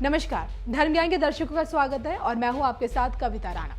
नमस्कार, धर्म ज्ञान के दर्शकों का स्वागत है और मैं हूं आपके साथ कविता राणा।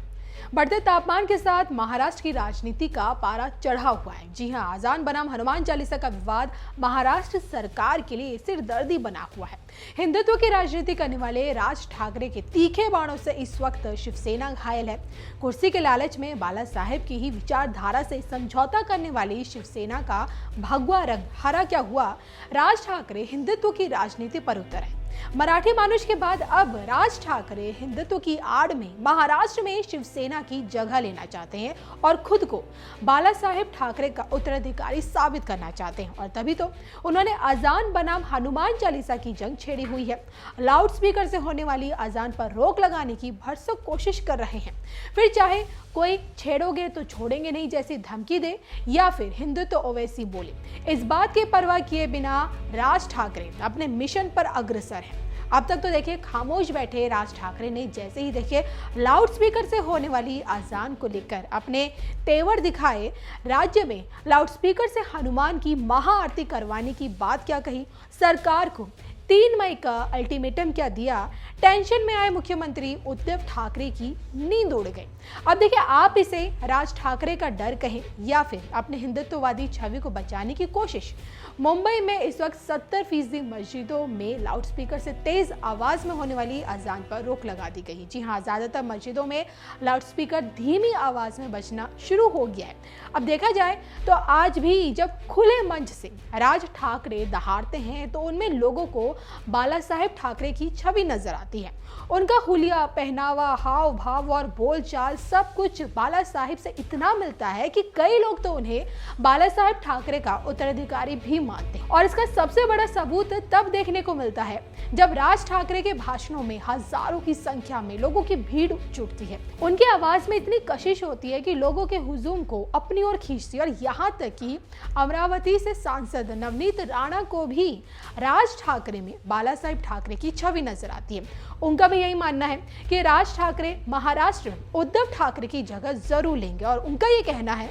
बढ़ते तापमान के साथ महाराष्ट्र की राजनीति का पारा चढ़ा हुआ है। जी हां, आजान बनाम हनुमान चालीसा का विवाद महाराष्ट्र सरकार के लिए सिरदर्दी बना हुआ है। हिंदुत्व की राजनीति करने वाले राज ठाकरे के तीखे बाणों से इस वक्त शिवसेना घायल है। कुर्सी के लालच में बाला साहेब की ही विचारधारा से समझौता करने वाली शिवसेना का भगवा रंग हरा क्या हुआ, राज ठाकरे हिंदुत्व की राजनीति पर उतर है। मराठी मानुष के बाद अब राज ठाकरे हिंदुत्व की आड़ में महाराष्ट्र में शिवसेना की जगह लेना चाहते हैं और खुद को बाला साहेब ठाकरे का उत्तराधिकारी साबित करना चाहते हैं। और तभी तो उन्होंने अजान बनाम हनुमान चालीसा की जंग छेड़ी हुई है। लाउड स्पीकर से होने वाली अजान पर रोक लगाने की भरसक कोशिश कर रहे हैं। फिर चाहे कोई छेड़ोगे तो छोड़ेंगे नहीं जैसी धमकी दे या फिर हिंदुत्व ओवैसी बोले, इस बात की परवाह किए बिना राज ठाकरे अपने मिशन पर अग्रसर है। अब तक तो देखिए खामोश बैठे राज ठाकरे ने जैसे ही देखिए लाउड स्पीकर से होने वाली अजान को लेकर अपने तेवर दिखाए, राज्य में लाउड स्पीकर से हनुमान की महाआरती करवाने की बात क्या कही, सरकार को 3 मई का अल्टीमेटम क्या दिया, टेंशन में आए मुख्यमंत्री उद्धव ठाकरे की नींद उड़ गई। अब देखिए, आप इसे राज ठाकरे का डर कहें या फिर अपने हिंदुत्ववादी छवि को बचाने की कोशिश। मुंबई में इस वक्त 70% मस्जिदों में लाउडस्पीकर से तेज आवाज में होने वाली अजान पर रोक लगा दी गई। जी हाँ, ज्यादातर मस्जिदों में लाउडस्पीकर धीमी आवाज में बजना शुरू हो गया है। अब देखा जाए तो आज भी जब खुले मंच से राज ठाकरे दहाड़ते हैं तो उनमें लोगों को बाला साहेब ठाकरे की छवि नजर आती है। उनका हुलिया, पहनावा, हाव भाव और बोलचाल सब कुछ बाला साहेब से इतना मिलता है कि कई लोग तो उन्हें बाला साहेब ठाकरे का उत्तराधिकारी भी मानते हैं। और इसका सबसे बड़ा सबूत तब देखने को मिलता है जब राज ठाकरे के भाषणों में हजारों की संख्या में लोगों की भीड़ जुटती है। उनकी आवाज में इतनी कशिश होती है कि लोगों के हुजूम को अपनी ओर खींचती है। और यहाँ तक कि अमरावती से सांसद नवनीत राणा को भी राज ठाकरे में बाला साहेब ठाकरे की छवि नजर आती है। उनका भी यही मानना है कि राज ठाकरे महाराष्ट्र में उद्धव ठाकरे की जगह जरूर लेंगे। और उनका ये कहना है,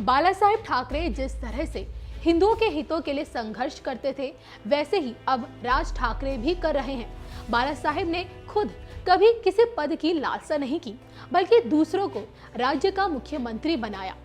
बाला साहेब ठाकरे जिस तरह से हिंदुओं के हितों के लिए संघर्ष करते थे वैसे ही अब राज ठाकरे भी कर रहे हैं। बाला साहेब ने खुद कभी किसी पद की लालसा नहीं की, बल्कि दूसरों को राज्य का मुख्यमंत्री बनाया।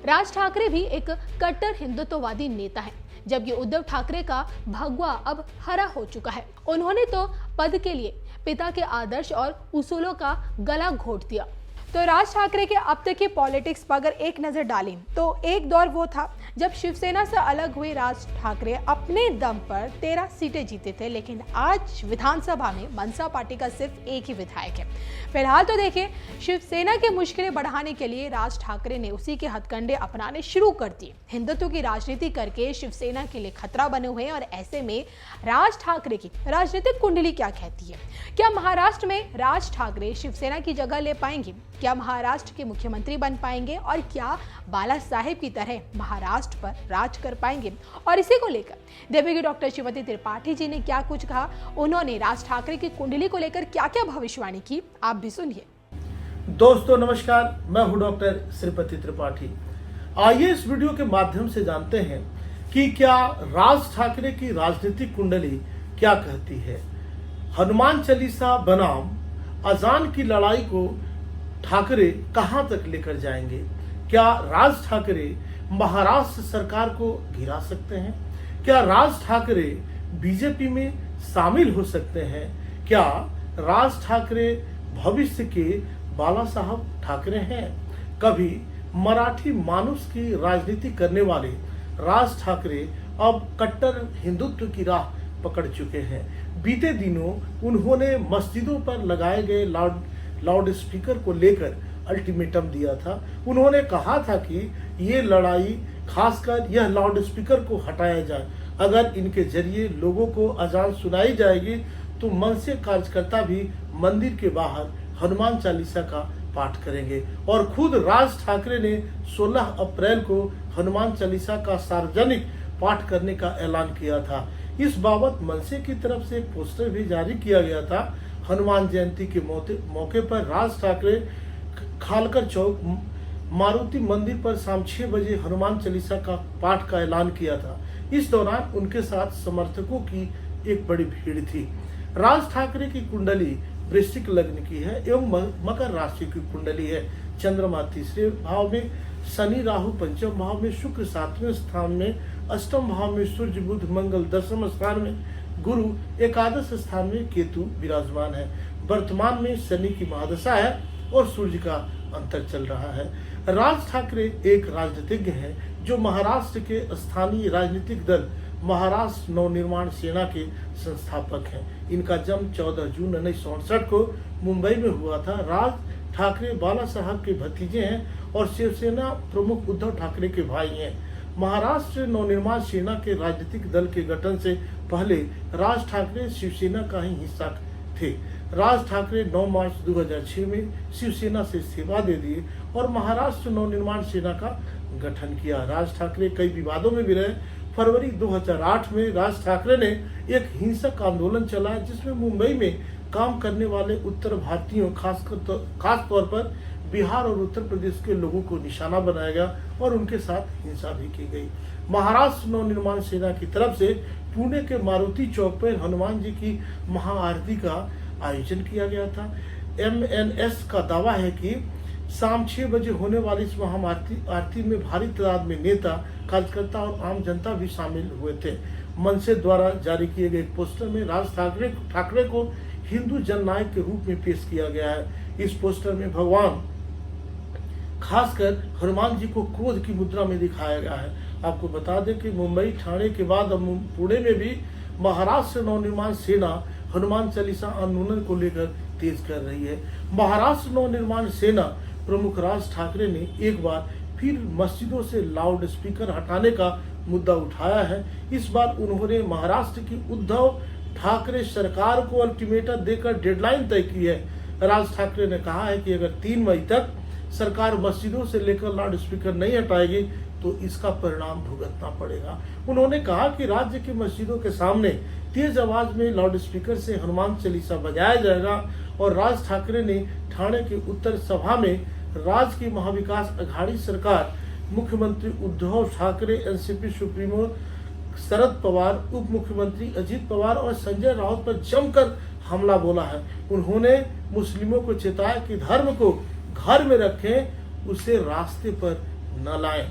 राज ठाकरे भी एक कट्टर हिंदुत्ववादी नेता है, जबकि उद्धव ठाकरे का भगवा अब हरा हो चुका है। उन्होंने तो पद के लिए पिता के आदर्श और उसूलों का गला घोट दिया। तो राज ठाकरे के अब तक की पॉलिटिक्स पर अगर एक नजर डालें तो एक दौर वो था जब शिवसेना से अलग हुए राज ठाकरे अपने दम पर 13 सीटें जीते थे, लेकिन आज विधानसभा में मनसा पार्टी का सिर्फ एक ही विधायक है। फिलहाल तो देखिए, शिवसेना की मुश्किलें बढ़ाने के लिए राज ठाकरे ने उसी के हथकंडे अपनाने शुरू कर दिए। हिंदुत्व की राजनीति करके शिवसेना के लिए खतरा बने हुए हैं। और ऐसे में राज ठाकरे की राजनीतिक कुंडली क्या कहती है? क्या महाराष्ट्र में राज ठाकरे शिवसेना की जगह ले पाएंगे? क्या महाराष्ट्र के मुख्यमंत्री बन पाएंगे? और क्या बाला साहेब की तरह महाराष्ट्र पर राज कर पाएंगे? और इसी को लेकर देवी की डॉक्टर श्रीमती त्रिपाठी जी ने क्या कुछ कहा, उन्होंने राज ठाकरे की कुंडली को लेकर क्या क्या भविष्यवाणी की, आप भी सुनिए। दोस्तों नमस्कार, मैं हूं डॉक्टर श्रीपति त्रिपाठी। आइए इस वीडियो के माध्यम से जानते हैं कि क्या राज ठाकरे की राजनीतिक कुंडली क्या कहती है। हनुमान चालीसा बनाम अजान की लड़ाई को ठाकरे कहां तक लेकर जाएंगे? क्या राज ठाकरे महाराष्ट्र सरकार को गिरा सकते हैं? क्या राज ठाकरे बीजेपी में शामिल हो सकते हैं? क्या राज ठाकरे भविष्य के बाला साहब ठाकरे हैं? कभी मराठी मानुष की राजनीति करने वाले राज ठाकरे अब कट्टर हिंदुत्व की राह पकड़ चुके हैं। बीते दिनों उन्होंने मस्जिदों पर लगाए गए लाउड स्पीकर को लेकर अल्टीमेटम दिया था। उन्होंने कहा था कि ये लड़ाई, खासकर यह लाउड स्पीकर को हटाया जाए। अगर इनके जरिए लोगों को अजान सुनाई जाएगी तो मनसे कार्यकर्ता भी मंदिर के बाहर हनुमान चालीसा का पाठ करेंगे। और खुद राज ठाकरे ने 16 अप्रैल को हनुमान चालीसा का सार्वजनिक पाठ करने का ऐलान किया था। इस बाबत मनसे की तरफ से एक पोस्टर भी जारी किया गया था। हनुमान जयंती के मौके पर राज ठाकरे खालकर चौक मारुति मंदिर पर शाम 6 बजे हनुमान चालीसा का पाठ का ऐलान किया था। इस दौरान उनके साथ समर्थकों की एक बड़ी भीड़ थी। राज ठाकरे की कुंडली वृश्चिक लग्न की है एवं मकर राशि की कुंडली है। चंद्रमा तीसरे भाव में, शनि राहु पंचम भाव में, शुक्र सातवें स्थान में, अष्टम भाव में सूर्य बुध मंगल दसम स्थान में, गुरु एकादश स्थान में, केतु विराजमान है। वर्तमान में शनि की महादशा है और सूर्य का अंतर चल रहा है। राज ठाकरे एक राजनीतिज्ञ हैं जो महाराष्ट्र के स्थानीय राजनीतिक दल महाराष्ट्र नवनिर्माण सेना के संस्थापक हैं। इनका जन्म 14 जून 1968 को मुंबई में हुआ था। राज ठाकरे बाला साहब के भतीजे हैं और शिवसेना प्रमुख उद्धव ठाकरे के भाई हैं। महाराष्ट्र नवनिर्माण सेना के राजनीतिक दल के गठन से पहले राज ठाकरे शिवसेना का ही हिस्सा थे। राज ठाकरे 9 मार्च 2006 में शिवसेना से इस्तीफा दे दिए और महाराष्ट्र नवनिर्माण सेना का गठन किया। राज ठाकरे कई विवादों में भी रहे। फरवरी 2008 में राज ठाकरे ने एक हिंसक आंदोलन चलाया जिसमें मुंबई में काम करने वाले उत्तर भारतीयों खास तौर पर बिहार और उत्तर प्रदेश के लोगों को निशाना बनाया गया और उनके साथ हिंसा भी की गई। महाराष्ट्र नवनिर्माण सेना की तरफ से पुणे के मारुति चौक पर हनुमान जी की महाआरती का आयोजन किया गया था। MNS का दावा है कि शाम 6 बजे होने वाली इस महाआरती में भारी तादाद में नेता, कार्यकर्ता और आम जनता भी शामिल हुए थे। मनसे द्वारा जारी किए गए पोस्टर में राज ठाकरे को हिंदू जननायक के रूप में पेश किया गया है। इस पोस्टर में भगवान खासकर हनुमान जी को क्रोध की मुद्रा में दिखाया गया है। आपको बता दें कि मुंबई ठाणे के बाद अब पुणे में भी महाराष्ट्र नवनिर्माण सेना हनुमान चालीसा आंदोलन को लेकर तेज कर रही है। महाराष्ट्र नवनिर्माण सेना प्रमुख राज ठाकरे ने एक बार फिर मस्जिदों से लाउड स्पीकर हटाने का मुद्दा उठाया है। इस बार उन्होंने महाराष्ट्र की उद्धव ठाकरे सरकार को अल्टीमेटम देकर डेडलाइन तय की है। राज ठाकरे ने कहा है कि अगर 3 मई तक सरकार मस्जिदों से लेकर लाउड स्पीकर नहीं हटाएगी तो इसका परिणाम भुगतना पड़ेगा। उन्होंने कहा कि राज्य की मस्जिदों के सामने तेज आवाज में लाउड स्पीकर से हनुमान चालीसा बजाया जाएगा। और राज ठाकरे ने ठाणे के उत्तर सभा में राज्य की महाविकास अघाड़ी सरकार, मुख्यमंत्री उद्धव ठाकरे, एनसीपी सुप्रीमो शरद पवार, उप मुख्यमंत्री अजित पवार और संजय राउत पर जमकर हमला बोला है। उन्होंने मुस्लिमों को चेताया कि धर्म को घर में रखें, उसे रास्ते पर न लाएं।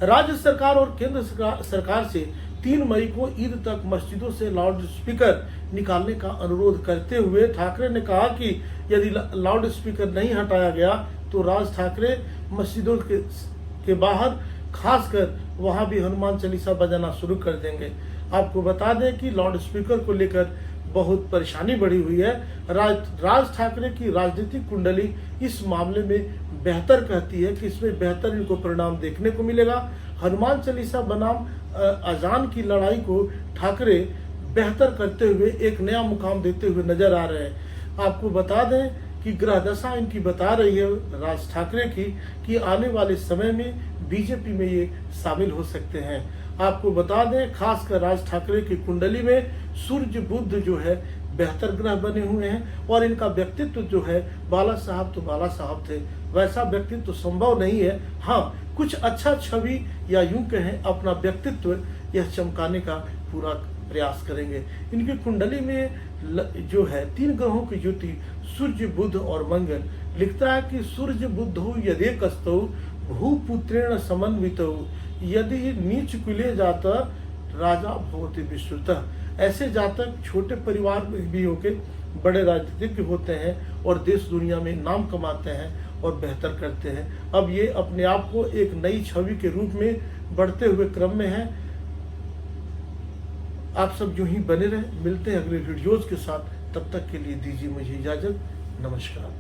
राज्य सरकार और केंद्र सरकार से 3 मई को ईद तक मस्जिदों से लाउड स्पीकर निकालने का अनुरोध करते हुए ठाकरे ने कहा कि यदि लाउड स्पीकर नहीं हटाया गया तो राज ठाकरे मस्जिदों के बाहर खासकर वहां भी हनुमान चालीसा बजाना शुरू कर देंगे। आपको बता दें कि लाउड स्पीकर को लेकर बहुत परेशानी बढ़ी हुई है। राज ठाकरे की राजनीतिक कुंडली इस मामले में बेहतर कहती है कि इसमें बेहतर इनको परिणाम देखने को मिलेगा। हनुमान चालीसा बनाम अजान की लड़ाई को ठाकरे बेहतर करते हुए एक नया मुकाम देते हुए नजर आ रहे हैं। आपको बता दें कि ग्रह दशा इनकी बता रही है राज ठाकरे की कि आने वाले समय में बीजेपी में ये शामिल हो सकते हैं। आपको बता दें खासकर राज ठाकरे की कुंडली में सूर्य बुध जो है बेहतर ग्रह बने हुए हैं और इनका व्यक्तित्व जो है बाला साहब तो बाला साहब थे, वैसा व्यक्तित्व तो संभव नहीं है। हाँ, कुछ अच्छा छवि या यूं कहें अपना व्यक्तित्व यह चमकाने का पूरा प्रयास करेंगे। इनकी कुंडली में जो है 3 ग्रहों की युति सूर्य बुध और मंगल लिखता है कि सूर्य बुधौ यदेकस्तौ भूपुत्रेण समन्वितौ यदि नीच कुले जाता राजा भवति विश्रुतः। ऐसे जातक छोटे परिवार में भी होके बड़े राजनीतिज्ञ होते हैं और देश दुनिया में नाम कमाते हैं और बेहतर करते हैं। अब ये अपने आप को एक नई छवि के रूप में बढ़ते हुए क्रम में है। आप सब यूं ही बने रहें। मिलते हैं अगले वीडियोज के साथ, तब तक के लिए दीजिए मुझे इजाजत। नमस्कार।